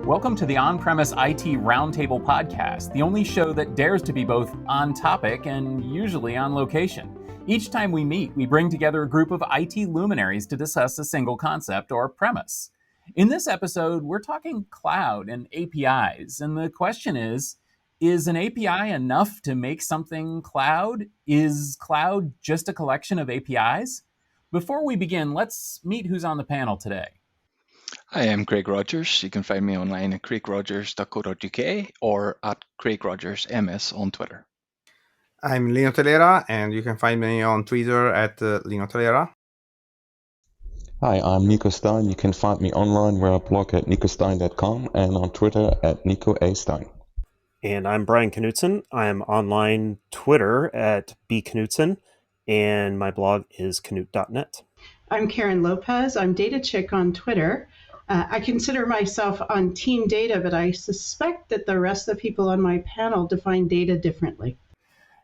Welcome to the On-Premise IT Roundtable podcast, the only show that dares to be both on topic and usually on location. Each time we meet, we bring together a group of IT luminaries to discuss a single concept or premise. In this episode, we're talking cloud and APIs, and the question is an API enough to make something cloud? Is cloud just a collection of APIs? Before we begin, let's meet who's on the panel today. Hi, I'm Craig Rogers. You can find me online at craigrogers.co.uk or at craigrogersms on Twitter. I'm Lino Telera, and you can find me on Twitter at Lino Telera. Hi, I'm Nico Stein. You can find me online where I blog at nicostein.com and on Twitter at Nico A. Stein. And I'm Brian Knutson. I'm online Twitter at bknutson, and my blog is knut.net. I'm Karen Lopez. I'm Data Chick on Twitter. I consider myself on Team Data, but I suspect that the rest of the people on my panel define data differently.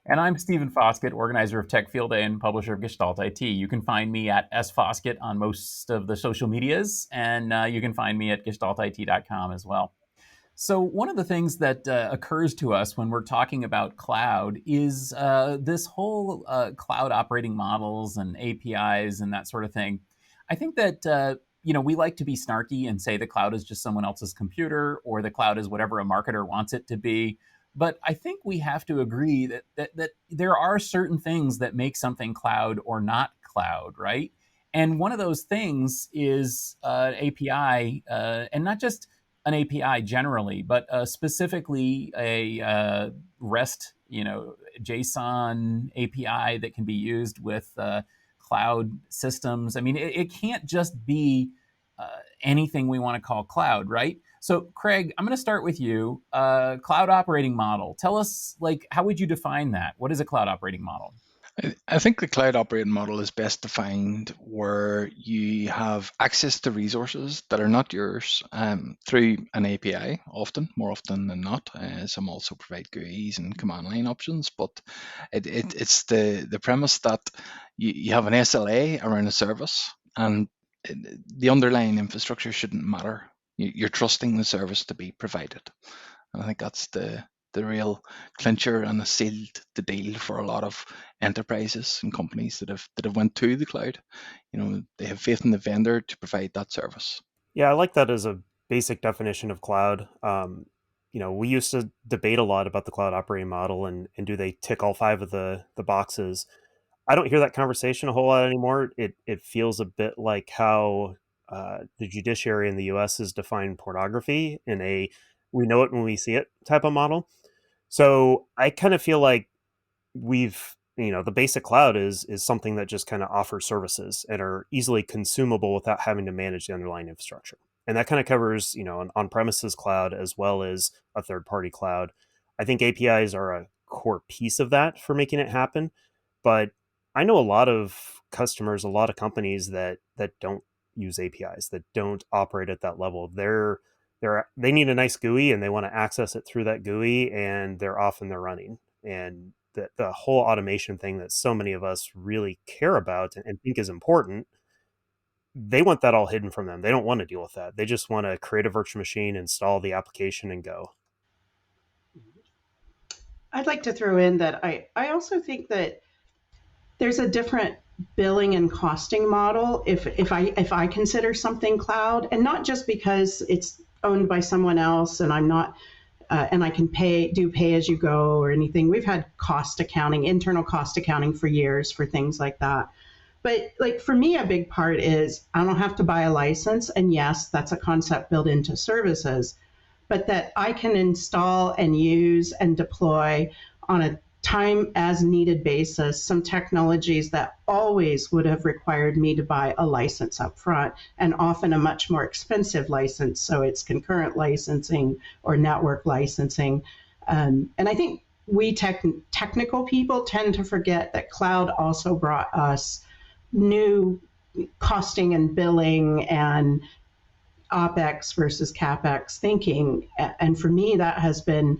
And I'm Stephen Foskett, organizer of Tech Field Day and publisher of Gestalt IT. You can find me at sfoskett on most of the social medias, and you can find me at gestaltit.com as well. So one of the things that occurs to us when we're talking about cloud is this whole cloud operating models and APIs and that sort of thing. I think that we like to be snarky and say the cloud is just someone else's computer, or the cloud is whatever a marketer wants it to be. But I think we have to agree that there are certain things that make something cloud or not cloud, right? And one of those things is API, and not just an API generally, but specifically a REST, JSON API that can be used with cloud systems. I mean, it can't just be anything we want to call cloud, right? So, Craig, I'm going to start with you. Cloud operating model. Tell us, how would you define that? What is a cloud operating model? I think the cloud operating model is best defined where you have access to resources that are not yours through an API, more often than not. Some also provide GUIs and command line options, but it's the premise that you have an SLA around a service, and the underlying infrastructure shouldn't matter. You're trusting the service to be provided. And I think that's the real clincher and has sealed the deal for a lot of enterprises and companies that have went to the cloud. They have faith in the vendor to provide that service. Yeah, I like that as a basic definition of cloud. We used to debate a lot about the cloud operating model and do they tick all 5 of the boxes. I don't hear that conversation a whole lot anymore. It feels a bit like how the judiciary in the US has defined pornography in a we know it when we see it type of model. So I kind of feel like the basic cloud is something that just kind of offers services and are easily consumable without having to manage the underlying infrastructure. And that kind of covers, an on-premises cloud as well as a third-party cloud. I think APIs are a core piece of that for making it happen. But I know a lot of customers, a lot of companies that don't use APIs, that don't operate at that level. They need a nice GUI and they want to access it through that GUI, and they're off and they're running. And the whole automation thing that so many of us really care about and think is important, they want that all hidden from them. They don't want to deal with that. They just want to create a virtual machine, install the application, and go. I'd like to throw in that I also think that there's a different billing and costing model if I consider something cloud, and not just because it's owned by someone else and I'm not and I can pay as you go or anything. We've had internal cost accounting for years for things like that. But for me, a big part is I don't have to buy a license, and yes, that's a concept built into services, but that I can install and use and deploy on a time as needed basis some technologies that always would have required me to buy a license up front, and often a much more expensive license. So it's concurrent licensing or network licensing. And I think we technical people tend to forget that cloud also brought us new costing and billing and OpEx versus CapEx thinking. And for me, that has been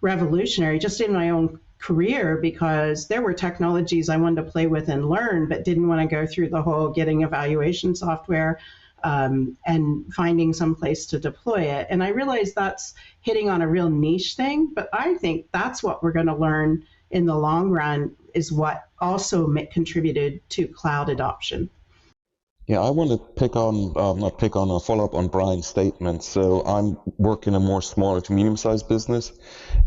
revolutionary just in my own career, because there were technologies I wanted to play with and learn, but didn't want to go through the whole getting evaluation software, and finding some place to deploy it. And I realize that's hitting on a real niche thing, but I think that's what we're going to learn in the long run is what also contributed to cloud adoption. Yeah, I want to follow up on Brian's statement. So I'm working a more smaller to medium-sized business,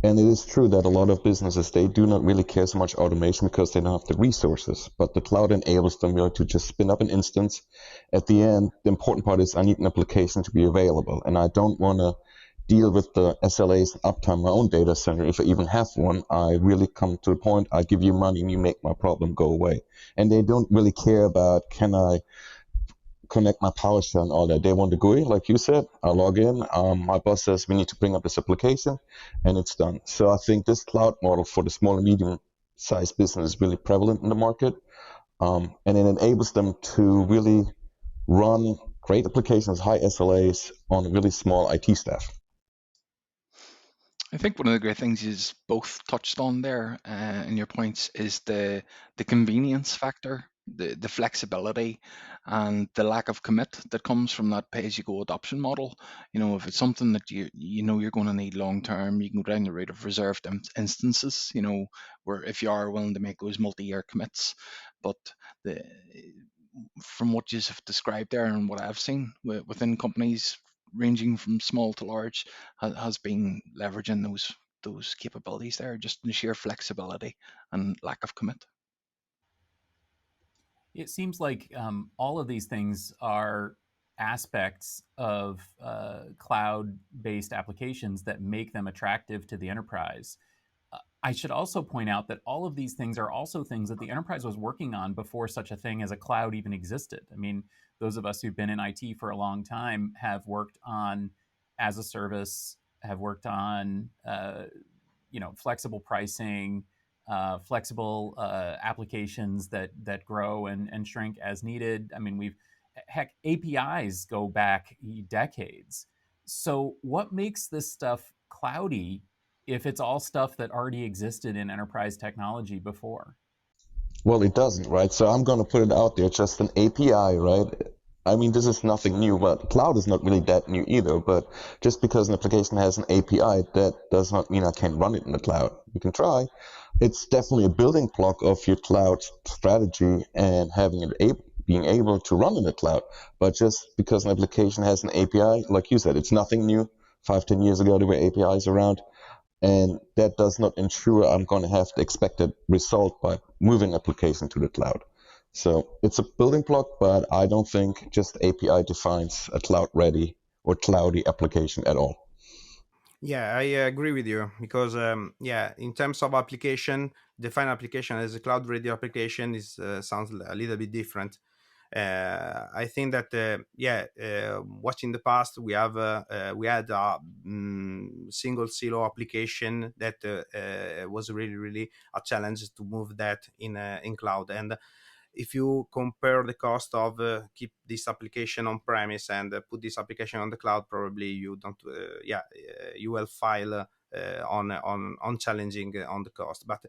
and it is true that a lot of businesses, they do not really care so much automation because they don't have the resources, but the cloud enables them really to just spin up an instance. At the end, the important part is I need an application to be available, and I don't want to deal with the SLAs and uptime of my own data center. If I even have one, I really come to the point, I give you money and you make my problem go away. And they don't really care about, can I connect my PowerShell and all that. They want the GUI, like you said. I log in. My boss says we need to bring up this application, and it's done. So I think this cloud model for the small and medium-sized business is really prevalent in the market, and it enables them to really run great applications, high SLAs on a really small IT staff. I think one of the great things you both touched on there in your points is the convenience factor, the flexibility, and the lack of commit that comes from that pay-as-you-go adoption model. If it's something that you know you're going to need long term, you can go down the route of reserved instances. Where if you are willing to make those multi-year commits, but from what you have described there and what I've seen within companies ranging from small to large has been leveraging those capabilities there, just in sheer flexibility and lack of commit. It seems like all of these things are aspects of cloud-based applications that make them attractive to the enterprise. I should also point out that all of these things are also things that the enterprise was working on before such a thing as a cloud even existed. I mean, those of us who've been in IT for a long time have worked on as a service, have worked on flexible pricing, flexible applications that grow and shrink as needed. I mean, APIs go back decades. So what makes this stuff cloudy if it's all stuff that already existed in enterprise technology before? Well, it doesn't, right? So I'm going to put it out there, just an API, right? I mean, this is nothing new, but cloud is not really that new either. But just because an application has an API, that does not mean I can run it in the cloud. You can try. It's definitely a building block of your cloud strategy and having it being able to run in the cloud. But just because an application has an API, like you said, it's nothing new. 5-10 years ago, there were APIs around. And that does not ensure I'm going to have the expected result by moving application to the cloud. So it's a building block, but I don't think just API defines a cloud-ready or cloudy application at all. Yeah, I agree with you because in terms of application, define application as a cloud-ready application is sounds a little bit different. I think that what in the past we had a single silo application that was really a challenge to move that in cloud. And if you compare the cost of keep this application on premise and put this application on the cloud, probably you don't you will file on challenging on the cost. But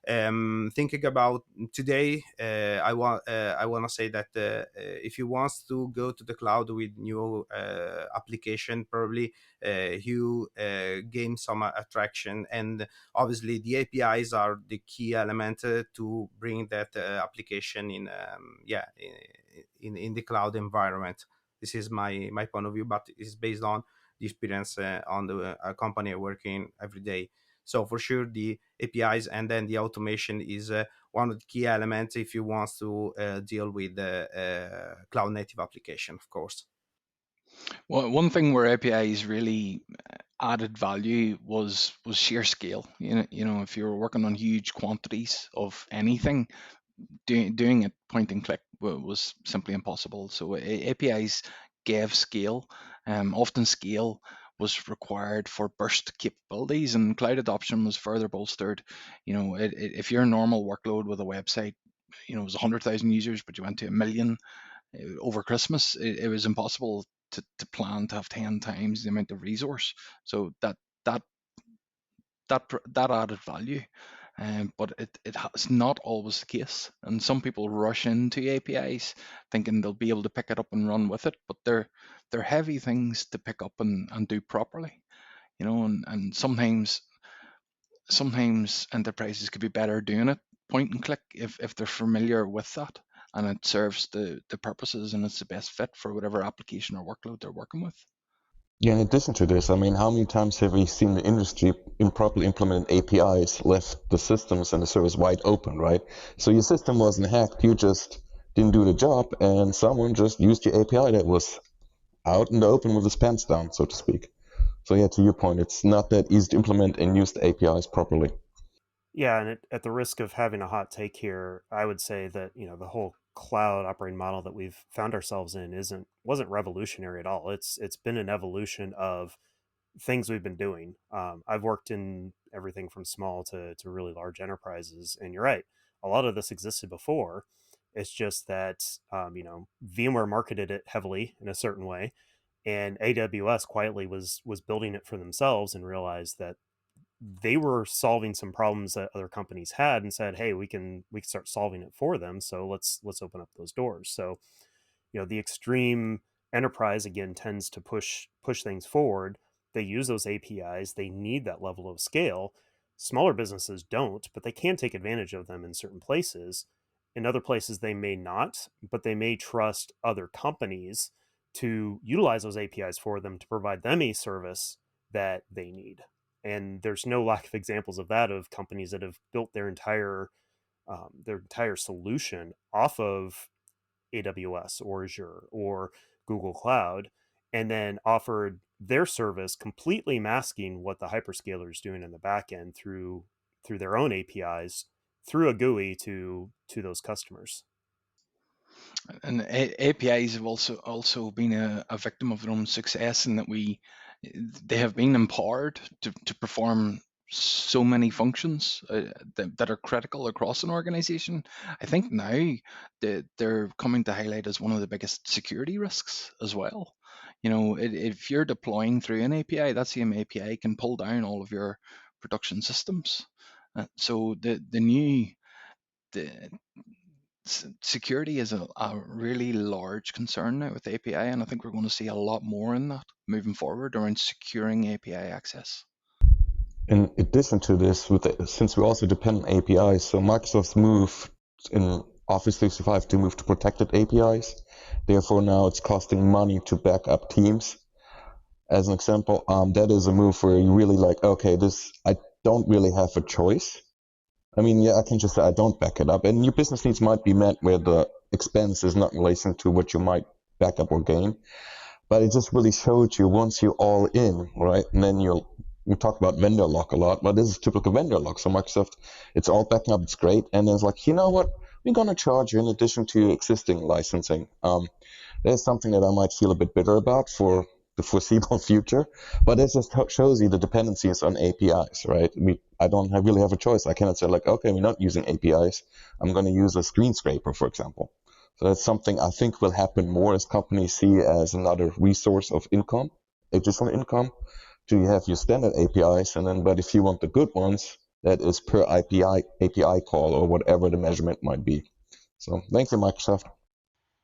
thinking about today, I want to say that if you want to go to the cloud with new application, probably you gain some attraction, and obviously the APIs are the key element to bring that application in the cloud environment. This is my point of view, but it's based on the experience on the company working every day. So for sure, the APIs and then the automation is one of the key elements if you want to deal with the cloud native application, of course. Well, one thing where APIs really added value was sheer scale. If you were working on huge quantities of anything, doing it point and click was simply impossible. So APIs gave scale. Often scale was required for burst capabilities, and cloud adoption was further bolstered. If your normal workload with a website, it was 100,000 users, but you went to 1 million over Christmas, it was impossible to plan to have 10 times the amount of resource. So that added value. but it's not always the case. And some people rush into APIs thinking they'll be able to pick it up and run with it, but they're heavy things to pick up and do properly, and sometimes enterprises could be better doing it point and click if they're familiar with that and it serves the purposes and it's the best fit for whatever application or workload they're working with. Yeah, in addition to this, I mean, how many times have we seen the industry improperly implemented APIs, left the systems and the service wide open, right? So your system wasn't hacked, you just didn't do the job, and someone just used your API that was out in the open with his pants down, so to speak. So yeah, to your point, it's not that easy to implement and use the APIs properly. Yeah, and at the risk of having a hot take here, I would say that the whole cloud operating model that we've found ourselves in wasn't revolutionary at all. It's been an evolution of things we've been doing. I've worked in everything from small to really large enterprises, and you're right, a lot of this existed before. It's just that VMware marketed it heavily in a certain way, and AWS quietly was building it for themselves and realized that they were solving some problems that other companies had and said, hey, we can start solving it for them, so let's open up those doors. So the extreme enterprise again tends to push things forward. They use those APIs, they need that level of scale. Smaller businesses don't, but they can take advantage of them in certain places. In other places they may not, but they may trust other companies to utilize those APIs for them to provide them a service that they need. And there's no lack of examples of that, of companies that have built their entire solution off of AWS or Azure or Google Cloud, and then offered their service completely masking what the hyperscaler is doing in the back end through their own APIs, through a GUI to those customers. And APIs have also been a victim of their own success in that they have been empowered to perform so many functions that are critical across an organization. I think now they're coming to highlight as one of the biggest security risks as well. If you're deploying through an API, that same API can pull down all of your production systems. So the security is a really large concern now with API, and I think we're going to see a lot more in that moving forward around securing API access. In addition to this, since we also depend on APIs, so Microsoft's move in Office 365 to move to protected APIs. Therefore, now it's costing money to back up Teams. As an example, that is a move where you really okay, I don't really have a choice. I mean, yeah, I can just say I don't back it up. And your business needs might be met where the expense is not relating to what you might back up or gain. But it just really showed you once you're all in, right? And then we talk about vendor lock a lot, but this is typical vendor lock. So Microsoft, it's all backing up, it's great. And then it's you know what? We're going to charge you in addition to your existing licensing. There's something that I might feel a bit bitter about for the foreseeable future, but it just shows you the dependencies on APIs, right? I don't really have a choice. I cannot say okay, we're not using APIs. I'm going to use a screen scraper, for example. So that's something I think will happen more as companies see as another resource of income, additional income. Do you have your standard APIs, but if you want the good ones, that is per API call or whatever the measurement might be. So thank you, Microsoft.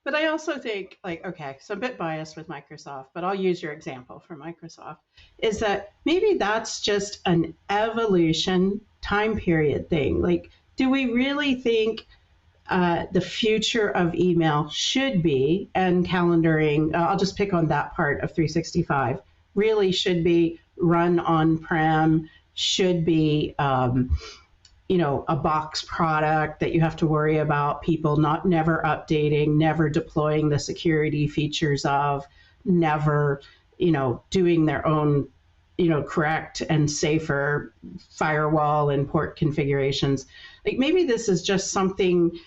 But I also think, okay, so I'm a bit biased with Microsoft, but I'll use your example for Microsoft, is that maybe that's just an evolution time period thing. Do we really think the future of email should be, and calendaring, I'll just pick on that part of 365, really should be run on-prem, should be a box product that you have to worry about people never updating, never deploying the security features of, never, doing their own, correct and safer firewall and port configurations. Maybe this is just something,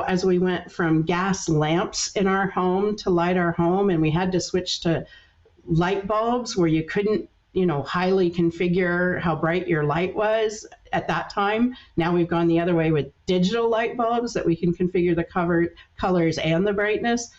as we went from gas lamps in our home to light our home, and we had to switch to light bulbs where you couldn't, highly configure how bright your light was at that time. Now we've gone the other way with digital light bulbs that we can configure the colors and the brightness.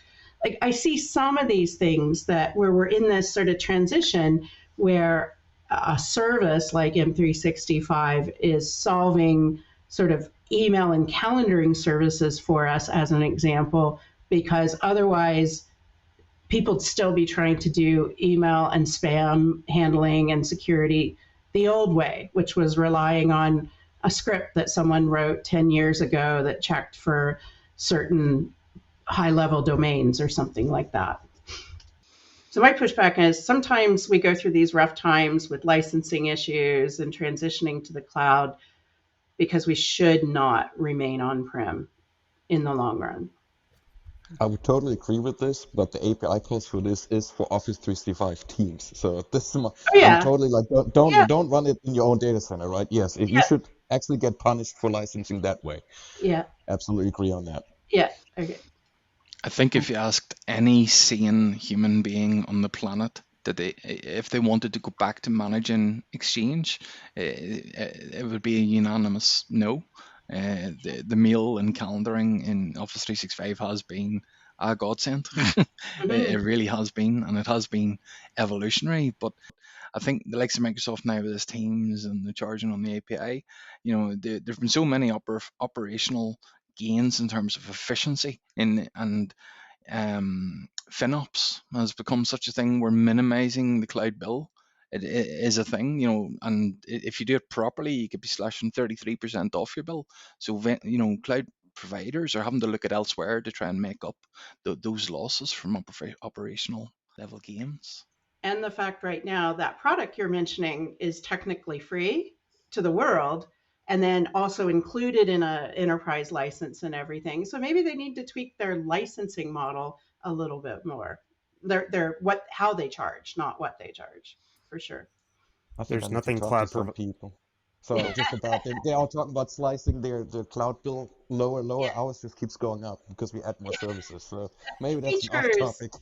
I see some of these things where we're in this sort of transition where a service like M365 is solving sort of email and calendaring services for us, as an example, because otherwise people would still be trying to do email and spam handling and security the old way, which was relying on a script that someone wrote 10 years ago that checked for certain high level domains or something like that. So my pushback is sometimes we go through these rough times with licensing issues and transitioning to the cloud because we should not remain on-prem in the long run. I would totally agree with this, but the API calls for this is for Office 365 Teams. So this is I'm totally like, don't run it in your own data center, right? Yes, you should actually get punished for licensing that way. Yeah. Absolutely agree on that. Yeah. Okay. I think if you asked any sane human being on the planet that if they wanted to go back to managing Exchange, it would be a unanimous no. The mail and calendaring in Office 365 has been a godsend. It really has been, and it has been evolutionary. But I think the likes of Microsoft now with this Teams and the charging on the API, there've been so many operational gains in terms of efficiency and FinOps has become such a thing where minimizing the cloud bill it is a thing, and if you do it properly, you could be slashing 33% off your bill. So, cloud providers are having to look at elsewhere to try and make up those losses from operational level gains. And the fact right now that product you're mentioning is technically free to the world, and then also included in a enterprise license and everything. So maybe they need to tweak their licensing model a little bit more. How they charge, not what they charge, for sure. I think There's I need nothing to talk cloud to some people. So just about they're all talking about slicing their cloud bill lower. Ours just keeps going up because we add more services. So maybe that's an off topic.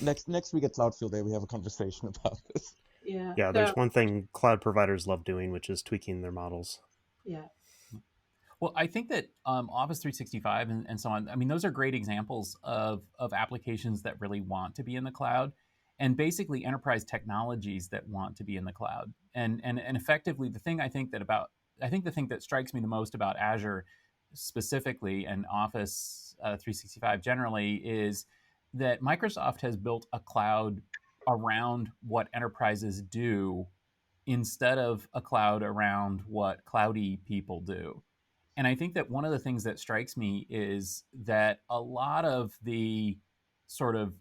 Next week at Cloudfield Day we have a conversation about this. Yeah, there's one thing cloud providers love doing, which is tweaking their models. Yeah. Well, I think that Office 365 and so on, I mean, those are great examples of applications that really want to be in the cloud, and basically enterprise technologies that want to be in the cloud. And effectively, the thing that strikes me the most about Azure specifically and Office 365 generally is that Microsoft has built a cloud around what enterprises do instead of a cloud around what cloudy people do. And I think that one of the things that strikes me is that a lot of the sort of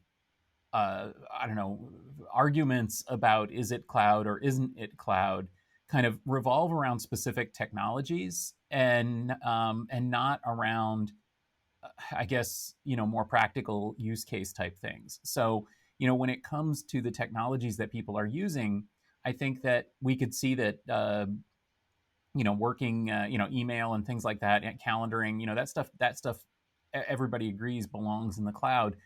arguments about is it cloud or isn't it cloud kind of revolve around specific technologies and not around, I guess, more practical use case type things. So, when it comes to the technologies that people are using, I think that we could see that working, email and things like that, and calendaring, that stuff, everybody agrees belongs in the cloud.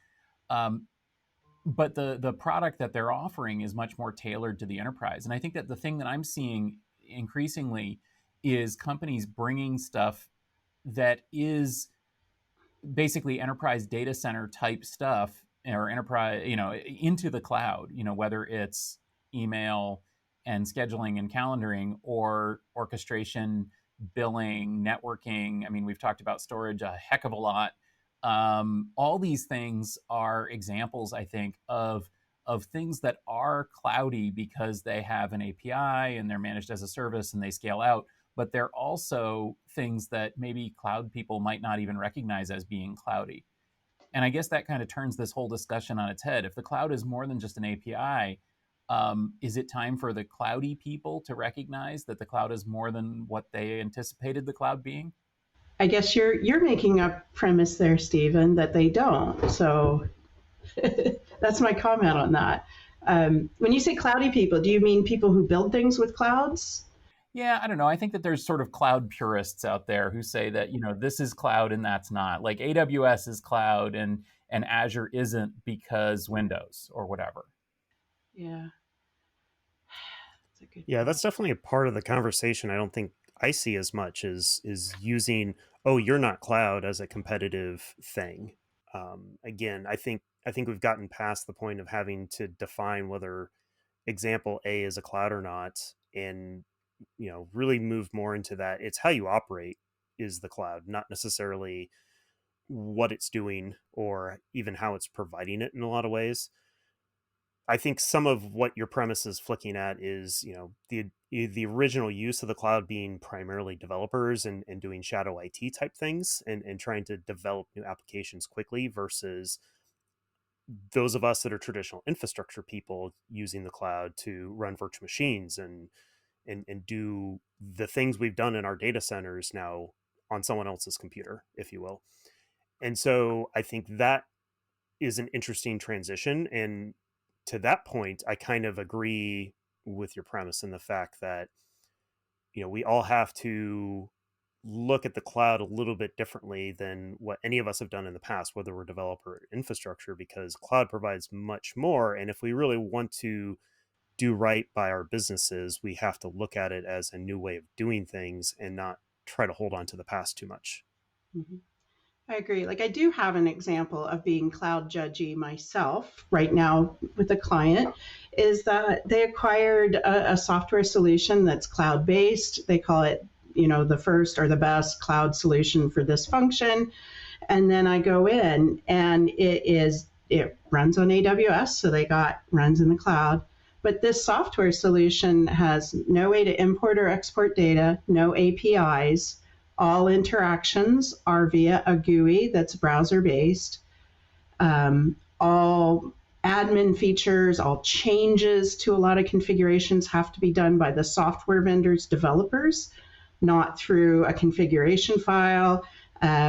But the product that they're offering is much more tailored to the enterprise. And I think that the thing that I'm seeing increasingly is companies bringing stuff that is basically enterprise data center type stuff or enterprise, into the cloud, whether it's email and scheduling and calendaring or orchestration, billing, networking. I mean, we've talked about storage a heck of a lot. All these things are examples, I think, of things that are cloudy because they have an API and they're managed as a service and they scale out. But they're also things that maybe cloud people might not even recognize as being cloudy. And I guess that kind of turns this whole discussion on its head. If the cloud is more than just an API, is it time for the cloudy people to recognize that the cloud is more than what they anticipated the cloud being? I guess you're making a premise there, Stephen, that they don't. So that's my comment on that. When you say cloudy people, do you mean people who build things with clouds? Yeah, I don't know. I think that there's sort of cloud purists out there who say that, this is cloud and that's not. Like AWS is cloud and Azure isn't because Windows or whatever. Yeah. That's definitely a part of the conversation. I don't think I see as much is using, oh, you're not cloud as a competitive thing. Again, I think we've gotten past the point of having to define whether example A is a cloud or not. And really moved more into that. It's how you operate is the cloud, not necessarily what it's doing or even how it's providing it in a lot of ways. I think some of what your premise is flicking at is, the original use of the cloud being primarily developers and doing shadow IT type things and trying to develop new applications quickly versus those of us that are traditional infrastructure people using the cloud to run virtual machines and do the things we've done in our data centers now on someone else's computer, if you will. And so I think that is an interesting transition. And to that point, I kind of agree with your premise in the fact that, we all have to look at the cloud a little bit differently than what any of us have done in the past, whether we're developer or infrastructure, because cloud provides much more. And if we really want to do right by our businesses, we have to look at it as a new way of doing things and not try to hold on to the past too much. Mm-hmm. I agree. Like I do have an example of being cloud judgy myself right now with a client, is that they acquired a software solution that's cloud-based. They call it, the first or the best cloud solution for this function. And then I go in and it runs on AWS. So they runs in the cloud. But this software solution has no way to import or export data, no APIs. All interactions are via a GUI that's browser-based. All admin features, all changes to a lot of configurations have to be done by the software vendor's developers, not through a configuration file.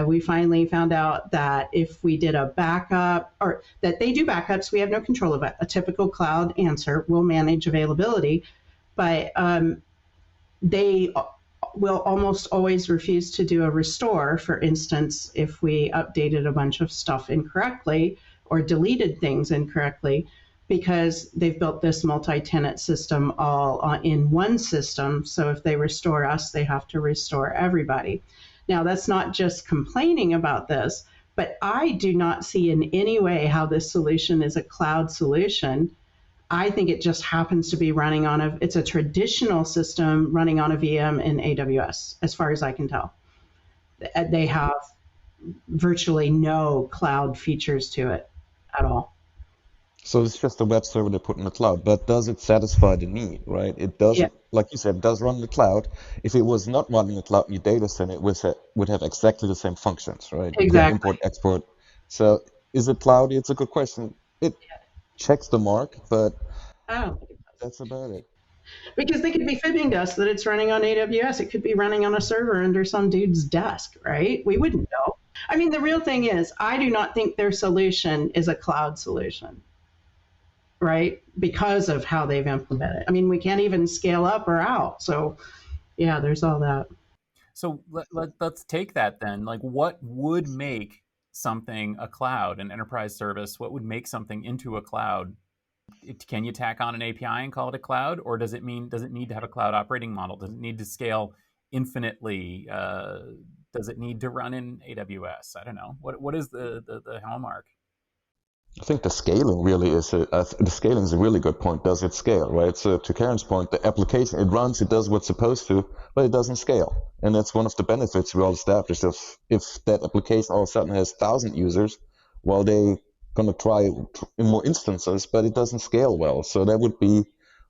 We finally found out that if we did a backup, or that they do backups, we have no control of it. A typical cloud answer will manage availability, but they will almost always refuse to do a restore, for instance, if we updated a bunch of stuff incorrectly or deleted things incorrectly, because they've built this multi-tenant system all in one system. So if they restore us, they have to restore everybody. Now, that's not just complaining about this, but I do not see in any way how this solution is a cloud solution. I think it just happens to be running it's a traditional system running on a VM in AWS, as far as I can tell. They have virtually no cloud features to it at all. So it's just a web server they put in the cloud, but does it satisfy the need, right? It does, Yeah. Like you said, it does run in the cloud. If it was not running in the cloud, your data center would have exactly the same functions, right? You can Exactly. import, export. So is it cloudy? It's a good question. It checks the mark, but Oh, that's about it. because they could be fibbing to us that it's running on AWS. It could be running on a server under some dude's desk, right? We wouldn't know. I mean, the real thing is, I do not think their solution is a cloud solution, right? Because of how they've implemented it. I mean, we can't even scale up or out. So, yeah, there's all that. So let's take that then. Like, what would make something a cloud, an enterprise service? What would make something into a cloud? Can you tack on an API and call it a cloud, or does it need to have a cloud operating model? Does it need to scale infinitely? Does it need to run in AWS? I don't know. What is the hallmark? I think the scaling really is the scaling is a really good point. Does it scale, right? So to Karen's point, the application, it runs, it does what's supposed to, but it doesn't scale. And that's one of the benefits we all established. If that application all of a sudden has 1,000 users, well, they going to try in more instances, but it doesn't scale well. So that would be,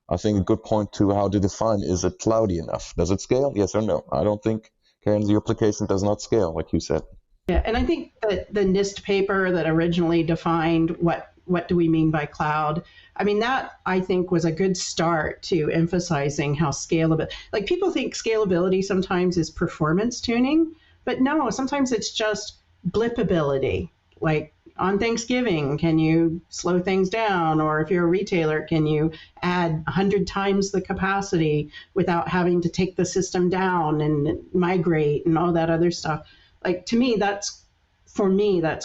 I think, a good point to how to define, is it cloudy enough? Does it scale? Yes or no? I don't think, Karen, the application does not scale, like you said. Yeah, and I think that the NIST paper that originally defined what do we mean by cloud, I mean, that I think was a good start to emphasizing how scalable, like people think scalability sometimes is performance tuning, but no, sometimes it's just blipability. Like on Thanksgiving, can you slow things down? Or if you're a retailer, can you add 100 times the capacity without having to take the system down and migrate and all that other stuff? Like, to me, that's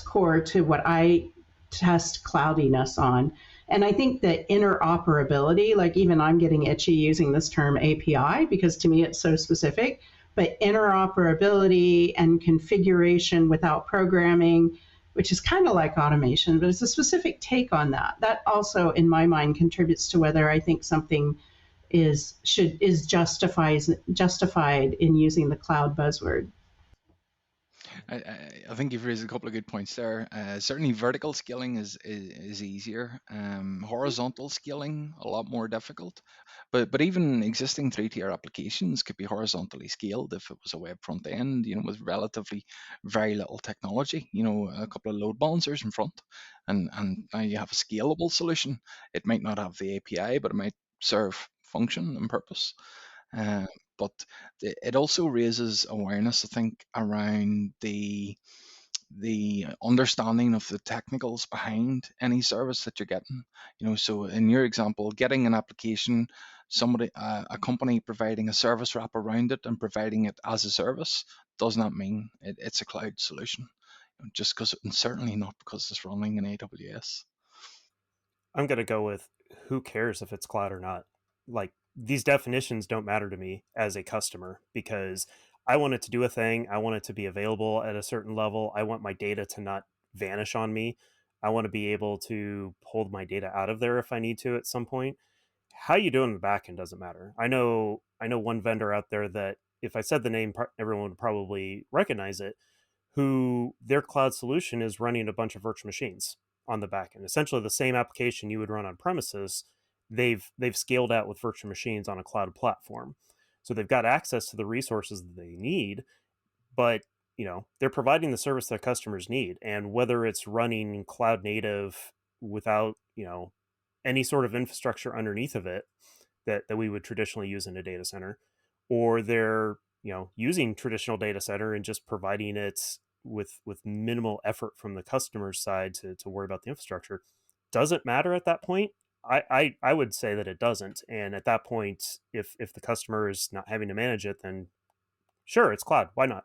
core to what I test cloudiness on. And I think that interoperability, like even I'm getting itchy using this term API because to me it's so specific, but interoperability and configuration without programming, which is kind of like automation, but it's a specific take on that. That also, in my mind, contributes to whether I think something is justified in using the cloud buzzword. I think you've raised a couple of good points there. Certainly, vertical scaling is easier. Horizontal scaling a lot more difficult. But even existing 3-tier applications could be horizontally scaled if it was a web front end, with relatively very little technology. A couple of load balancers in front, and now you have a scalable solution. It might not have the API, but it might serve function and purpose. Uh, but it also raises awareness, I think, around the understanding of the technicals behind any service that you're getting. So in your example, getting an application, somebody, a company providing a service wrap around it and providing it as a service does not mean it's a cloud solution. Just because, and certainly not because it's running in AWS. I'm going to go with who cares if it's cloud or not. Like, these definitions don't matter to me as a customer, because I want it to do a thing. I want it to be available at a certain level. I want my data to not vanish on me. I want to be able to pull my data out of there if I need to at some point. How you do it in the backend doesn't matter. I know one vendor out there that if I said the name, everyone would probably recognize it, who their cloud solution is running a bunch of virtual machines on the back end. Essentially the same application you would run on premises, they've scaled out with virtual machines on a cloud platform. So they've got access to the resources that they need, but they're providing the service that customers need. And whether it's running cloud native without, any sort of infrastructure underneath of it that we would traditionally use in a data center, or they're using traditional data center and just providing it with minimal effort from the customer's side to worry about the infrastructure, does it matter at that point? I would say that it doesn't. And at that point, if the customer is not having to manage it, then sure, it's cloud. Why not?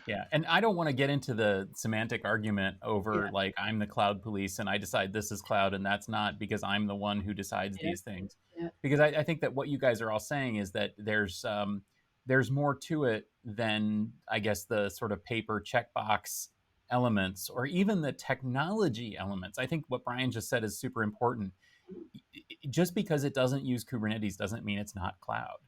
Yeah, and I don't want to get into the semantic argument over like I'm the cloud police and I decide this is cloud and that's not, because I'm the one who decides these things. Yeah. Because I think that what you guys are all saying is that there's more to it than, I guess, the sort of paper checkbox elements or even the technology elements. I think what Brian just said is super important. Just because it doesn't use Kubernetes doesn't mean it's not cloud.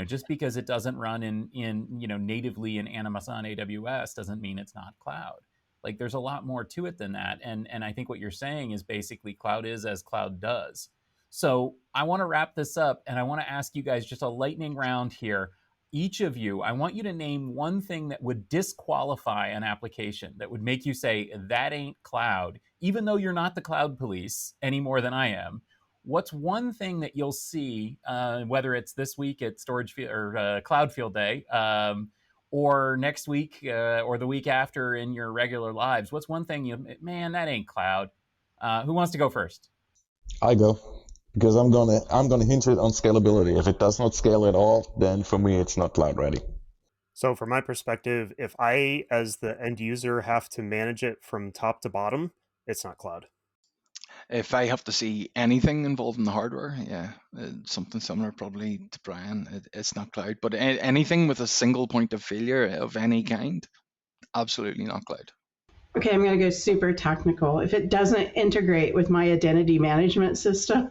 Just because it doesn't run in natively in Amazon AWS doesn't mean it's not cloud. Like, there's a lot more to it than that. And I think what you're saying is basically cloud is as cloud does. So I want to wrap this up, and I want to ask you guys just a lightning round here. Each of you, I want you to name one thing that would disqualify an application, that would make you say, that ain't cloud, even though you're not the cloud police any more than I am. What's one thing that you'll see, whether it's this week at Storage Field or Cloud Field Day, or next week or the week after in your regular lives? What's one thing man, that ain't cloud? Who wants to go first? I go, because I'm gonna hinge it on scalability. If it does not scale at all, then for me it's not cloud ready. So from my perspective, if I, as the end user, have to manage it from top to bottom, it's not cloud. If I have to see anything involved in the hardware, something similar probably to Brian. It's not cloud, but anything with a single point of failure of any kind, absolutely not cloud. Okay, I'm going to go super technical. If it doesn't integrate with my identity management system,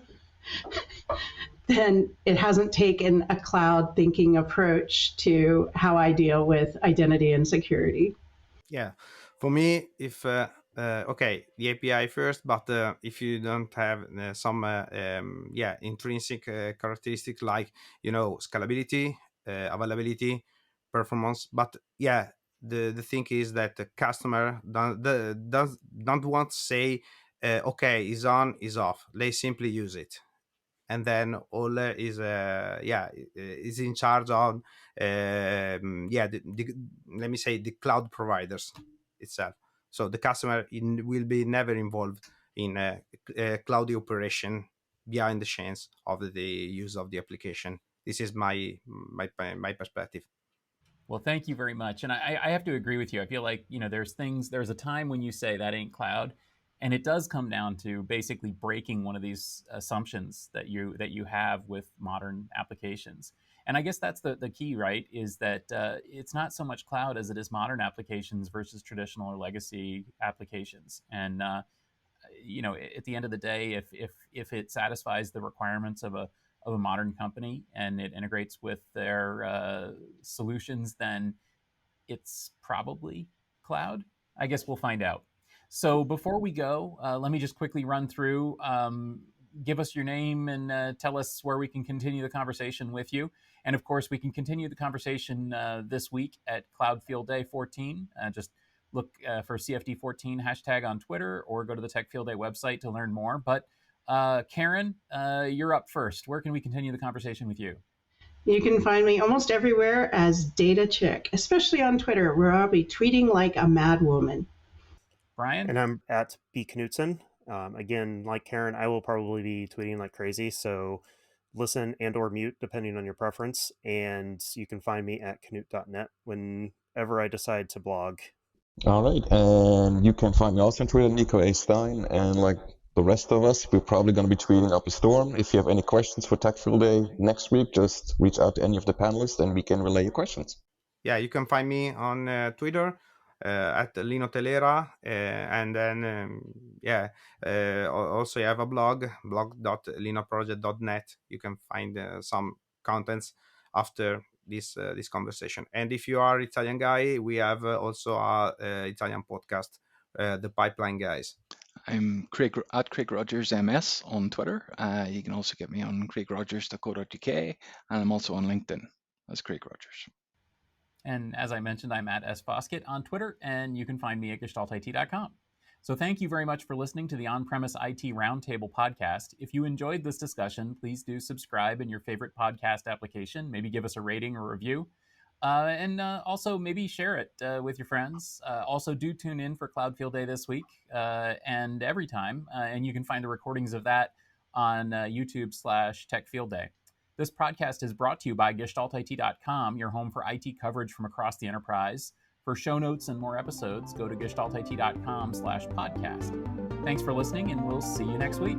then it hasn't taken a cloud thinking approach to how I deal with identity and security. Yeah, for me, if okay, the API first, but if you don't have some intrinsic characteristics like scalability, availability, performance, but the thing is that the customer don't want to say okay, is on, is off. They simply use it, and then all is in charge of let me say the cloud providers itself. So the customer will be never involved in cloud operation behind the scenes of the use of the application. This is my perspective. Well, thank you very much. And I have to agree with you. I feel like, there's a time when you say that ain't cloud. And it does come down to basically breaking one of these assumptions that you have with modern applications. And I guess that's the key, right? Is that it's not so much cloud as it is modern applications versus traditional or legacy applications. And at the end of the day, if it satisfies the requirements of a modern company and it integrates with their solutions, then it's probably cloud. I guess we'll find out. So before we go, let me just quickly run through. Give us your name and tell us where we can continue the conversation with you. And of course, we can continue the conversation this week at Cloud Field Day 14. Just look for CFD14 hashtag on Twitter or go to the Tech Field Day website to learn more. But Karen, you're up first. Where can we continue the conversation with you? You can find me almost everywhere as Data Chick, especially on Twitter, where I'll be tweeting like a mad woman. Brian? And I'm at B. Knutson. Again, like Karen, I will probably be tweeting like crazy, so listen and or mute depending on your preference. And you can find me at knut.net whenever I decide to blog. All right, and you can find me also on Twitter, Nico A. Stein, and like the rest of us, we're probably going to be tweeting up a storm. If you have any questions for Tech Field Day next week, just reach out to any of the panelists and we can relay your questions. Yeah, you can find me on Twitter at Lino Telera, and then also I have a blog.linoproject.net. You can find some contents after this conversation. And if you are Italian guy, we have also our Italian podcast, The Pipeline Guys. I'm Craig at Craig Rogers MS on Twitter. You can also get me on craigrogers.co.uk, and I'm also on LinkedIn as Craig Rogers. And as I mentioned, I'm at sfoskett on Twitter, and you can find me at gestaltit.com. So thank you very much for listening to the On-Premise IT Roundtable podcast. If you enjoyed this discussion, please do subscribe in your favorite podcast application. Maybe give us a rating or review. And also maybe share it with your friends. Also do tune in for Cloud Field Day this week and every time. And you can find the recordings of that on YouTube/Tech Field Day. This podcast is brought to you by gestaltit.com, your home for IT coverage from across the enterprise. For show notes and more episodes, go to gestaltit.com/podcast. Thanks for listening, and we'll see you next week.